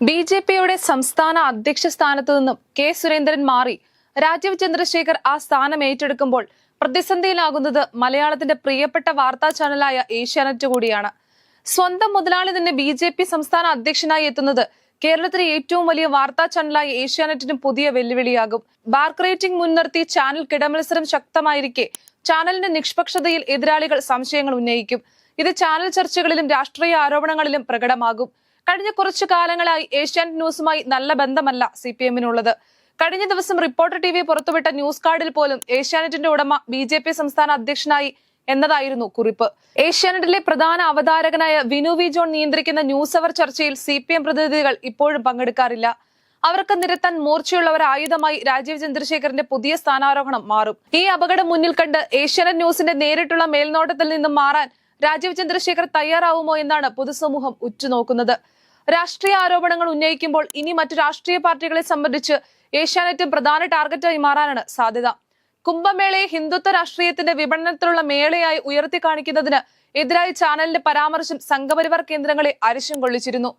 ബി.ജെ.പിയുടെ സംസ്ഥാന അധ്യക്ഷ സ്ഥാനത്തു നിന്നും കെ സുരേന്ദ്രൻ മാറി രാജീവ് ചന്ദ്രശേഖർ ആ സ്ഥാനം ഏറ്റെടുക്കുമ്പോൾ പ്രതിസന്ധിയിലാകുന്നത് മലയാളത്തിന്റെ പ്രിയപ്പെട്ട വാർത്താ ചാനലായ ഏഷ്യാനെറ്റ് കൂടിയാണ്. സ്വന്തം മുതലാളി തന്നെ ബി.ജെ.പി സംസ്ഥാന അധ്യക്ഷനായി എത്തുന്നത് കേരളത്തിലെ ഏറ്റവും വലിയ വാർത്താ ചാനലായ ഏഷ്യാനെറ്റിനും പുതിയ വെല്ലുവിളിയാകും. ബാർക്ക് റേറ്റിംഗ് മുൻനിർത്തി ചാനൽ കിടമത്സരം ശക്തമായിരിക്കെ ചാനലിന്റെ നിഷ്പക്ഷതയിൽ എതിരാളികൾ സംശയങ്ങൾ ഉന്നയിക്കും. ഇത് ചാനൽ ചർച്ചകളിലും രാഷ്ട്രീയ ആരോപണങ്ങളിലും പ്രകടമാകും. കഴിഞ്ഞ കുറച്ചു കാലങ്ങളായി ഏഷ്യാനെറ്റ് ന്യൂസുമായി നല്ല ബന്ധമല്ല CPM-നുള്ളത്. കഴിഞ്ഞ ദിവസം റിപ്പോർട്ടർ TV പുറത്തുവിട്ട ന്യൂസ് കാർഡിൽ പോലും ഏഷ്യാനെറ്റിന്റെ ഉടമ ബി.ജെ.പി സംസ്ഥാന അധ്യക്ഷനായി എന്നതായിരുന്നു കുറിപ്പ്. ഏഷ്യാനെറ്റിലെ പ്രധാന അവതാരകനായ വിനു വി ജോൺ നിയന്ത്രിക്കുന്ന ന്യൂസ് അവർ ചർച്ചയിൽ CPM പ്രതിനിധികൾ ഇപ്പോഴും പങ്കെടുക്കാറില്ല. അവർക്ക് നിരത്താൻ മൂർച്ചയുള്ള ഒരു ആയുധമായി രാജീവ് ചന്ദ്രശേഖറിന്റെ പുതിയ സ്ഥാനാരോഹണം മാറും. ഈ അപകടം മുന്നിൽ കണ്ട് ഏഷ്യാനെറ്റ് ന്യൂസിന്റെ നേരിട്ടുള്ള മേൽനോട്ടത്തിൽ നിന്നും മാറാൻ രാജീവ് ചന്ദ്രശേഖർ തയ്യാറാവുമോ എന്നാണ് പൊതുസമൂഹം ഉറ്റുനോക്കുന്നത്. രാഷ്ട്രീയ ആരോപണങ്ങൾ ഉന്നയിക്കുമ്പോൾ ഇനി മറ്റു രാഷ്ട്രീയ പാർട്ടികളെ സംബന്ധിച്ച് ഏഷ്യാനെറ്റും പ്രധാന ടാർഗറ്റായി മാറാനാണ് സാധ്യത. കുംഭമേളയെ ഹിന്ദുത്വ രാഷ്ട്രീയത്തിന്റെ വിപണനത്തിലുള്ള മേളയായി ഉയർത്തി കാണിക്കുന്നതിന് എതിരായി ചാനലിന്റെ പരാമർശം സംഘപരിവാർ കേന്ദ്രങ്ങളെ അരിശം കൊള്ളിച്ചിരുന്നു.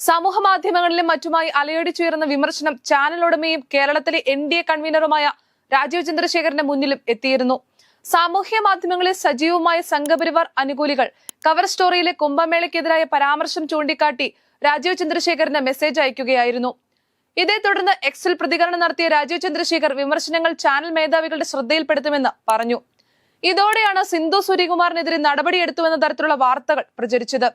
സമൂഹ മാധ്യമങ്ങളിലും മറ്റുമായി അലയടിച്ചുയർന്ന വിമർശനം ചാനൽ ഉടമയും കേരളത്തിലെ NDA കൺവീനറുമായ രാജീവ് ചന്ദ്രശേഖറിന്റെ മുന്നിലും എത്തിയിരുന്നു. സാമൂഹ്യ മാധ്യമങ്ങളിൽ സജീവമായ സംഘപരിവാർ അനുകൂലികൾ കവർ സ്റ്റോറിയിലെ കുംഭമേളയ്ക്കെതിരായ പരാമർശം ചൂണ്ടിക്കാട്ടി രാജീവ് ചന്ദ്രശേഖറിന് മെസ്സേജ് അയക്കുകയായിരുന്നു. ഇതേ തുടർന്ന് എക്സിൽ പ്രതികരണം നടത്തിയ രാജീവ് ചന്ദ്രശേഖർ വിമർശനങ്ങൾ ചാനൽ മേധാവികളുടെ ശ്രദ്ധയിൽപ്പെടുത്തുമെന്ന് പറഞ്ഞു. ഇതോടെയാണ് സിന്ധു സൂര്യകുമാറിനെതിരെ നടപടിയെടുത്തുവെന്ന തരത്തിലുള്ള വാർത്തകൾ പ്രചരിച്ചത്.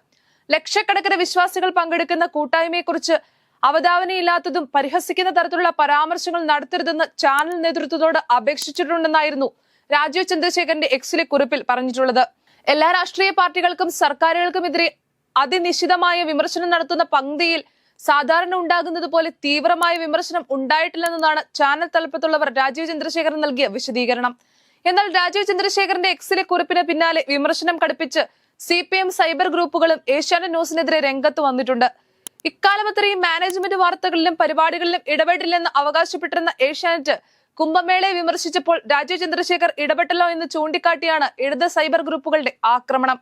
ലക്ഷക്കണക്കിന് വിശ്വാസികൾ പങ്കെടുക്കുന്ന കൂട്ടായ്മയെക്കുറിച്ച് അവധാനയില്ലാത്തതും പരിഹസിക്കുന്ന തരത്തിലുള്ള പരാമർശങ്ങൾ നടത്തരുതെന്ന് ചാനൽ നേതൃത്വത്തോട് അപേക്ഷിച്ചിട്ടുണ്ടെന്നായിരുന്നു രാജീവ് ചന്ദ്രശേഖറിന്റെ എക്സിലെ കുറിപ്പിൽ പറഞ്ഞിട്ടുള്ളത്. എല്ലാ രാഷ്ട്രീയ പാർട്ടികൾക്കും സർക്കാരുകൾക്കുമെതിരെ അതിനിശ്ചിതമായ വിമർശനം നടത്തുന്ന പങ്ക്തിയിൽ സാധാരണ ഉണ്ടാകുന്നത് പോലെ തീവ്രമായ വിമർശനം ഉണ്ടായിട്ടില്ലെന്നതാണ് ചാനൽ തലപ്പത്തുള്ളവർ രാജീവ് ചന്ദ്രശേഖരൻ നൽകിയ വിശദീകരണം. എന്നാൽ രാജീവ് ചന്ദ്രശേഖരന്റെ എക്സിലെ കുറിപ്പിന് പിന്നാലെ വിമർശനം കടുപ്പിച്ച് CPM സൈബർ ഗ്രൂപ്പുകളും ഏഷ്യാനെറ്റ് ന്യൂസിനെതിരെ രംഗത്ത് വന്നിട്ടുണ്ട്. ഇക്കാലം അത്രയും മാനേജ്മെന്റ് വാർത്തകളിലും പരിപാടികളിലും ഇടപെടില്ലെന്ന് അവകാശപ്പെട്ടിരുന്ന ഏഷ്യാനെറ്റ് കുംഭമേളയെ വിമർശിച്ചപ്പോൾ രാജീവ് ചന്ദ്രശേഖർ ഇടപെട്ടല്ലോ എന്ന് ചൂണ്ടിക്കാട്ടിയാണ് ഇടത് സൈബർ ഗ്രൂപ്പുകളുടെ ആക്രമണം.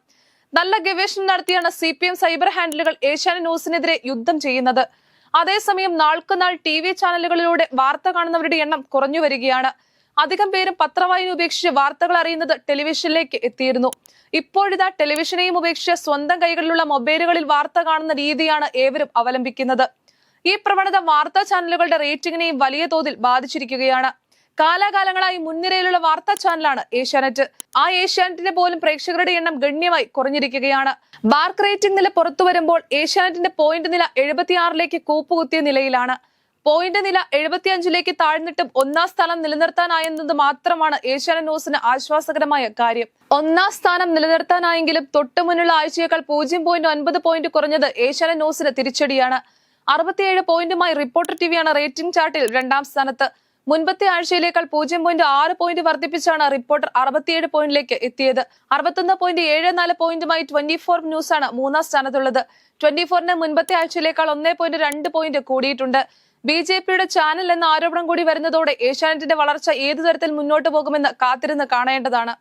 നല്ല ഗവേഷണം നടത്തിയാണ് CPM സൈബർ ഹാൻഡിലുകൾ ഏഷ്യാനെറ്റ് ന്യൂസിനെതിരെ യുദ്ധം ചെയ്യുന്നത്. അതേസമയം നാൾക്കുനാൾ TV ചാനലുകളിലൂടെ വാർത്ത കാണുന്നവരുടെ എണ്ണം കുറഞ്ഞു വരികയാണ്. അധികം പേരും പത്രവായന ഉപേക്ഷിച്ച് വാർത്തകൾ അറിയുന്നത് ടെലിവിഷനിലേക്ക് എത്തിയിരുന്നു. ഇപ്പോഴിതാ ടെലിവിഷനെയും ഉപേക്ഷിച്ച് സ്വന്തം കൈകളിലുള്ള മൊബൈലുകളിൽ വാർത്ത കാണുന്ന രീതിയാണ് ഏവരും അവലംബിക്കുന്നത്. ഈ പ്രവണത വാർത്താ ചാനലുകളുടെ റേറ്റിംഗിനെയും വലിയ തോതിൽ ബാധിച്ചിരിക്കുകയാണ്. കാലാകാലങ്ങളായി മുൻനിരയിലുള്ള വാർത്താ ചാനലാണ് ഏഷ്യാനെറ്റ്. ആ ഏഷ്യാനെറ്റിന്റെ പോലും പ്രേക്ഷകരുടെ എണ്ണം ഗണ്യമായി കുറഞ്ഞിരിക്കുകയാണ്. ബാർക്ക് റേറ്റിംഗ് നില പുറത്തു വരുമ്പോൾ ഏഷ്യാനെറ്റിന്റെ പോയിന്റ് നില 76ലേക്ക് കൂപ്പുകുത്തിയ നിലയിലാണ്. പോയിന്റ് നില 75ലേക്ക് താഴ്ന്നിട്ടും ഒന്നാം സ്ഥാനം നിലനിർത്താനായെന്നത് മാത്രമാണ് ഏഷ്യാനെറ്റ് ന്യൂസിന് ആശ്വാസകരമായ കാര്യം. ഒന്നാം സ്ഥാനം നിലനിർത്താനായെങ്കിലും തൊട്ടുമുന്നുള്ള ആഴ്ചയേക്കാൾ 0.9 പോയിന്റ് കുറഞ്ഞത് ഏഷ്യാനെറ്റ് ന്യൂസിന് തിരിച്ചടിയാണ്. 67 പോയിന്റുമായി റിപ്പോർട്ടർ TVയാണ് റേറ്റിംഗ് ചാർട്ടിൽ രണ്ടാം സ്ഥാനത്ത്. മുൻപത്തെ ആഴ്ചയിലേക്കാൾ 0.6 പോയിന്റ് വർദ്ധിപ്പിച്ചാണ് റിപ്പോർട്ടർ 67 പോയിന്റിലേക്ക് എത്തിയത്. 61.74 പോയിന്റുമായി 24 ന്യൂസാണ് മൂന്നാം സ്ഥാനത്തുള്ളത്. 24ന് മുൻപത്തെ ആഴ്ചയിലേക്കാൾ 1.2 പോയിന്റ് കൂടിയിട്ടുണ്ട്. ബി.ജെ.പിയുടെ ചാനൽ എന്ന ആരോപണം കൂടി വരുന്നതോടെ ഏഷ്യാനെറ്റിന്റെ വളർച്ച ഏതു തരത്തിൽ മുന്നോട്ട് പോകുമെന്ന് കാത്തിരുന്ന് കാണേണ്ടതാണ്.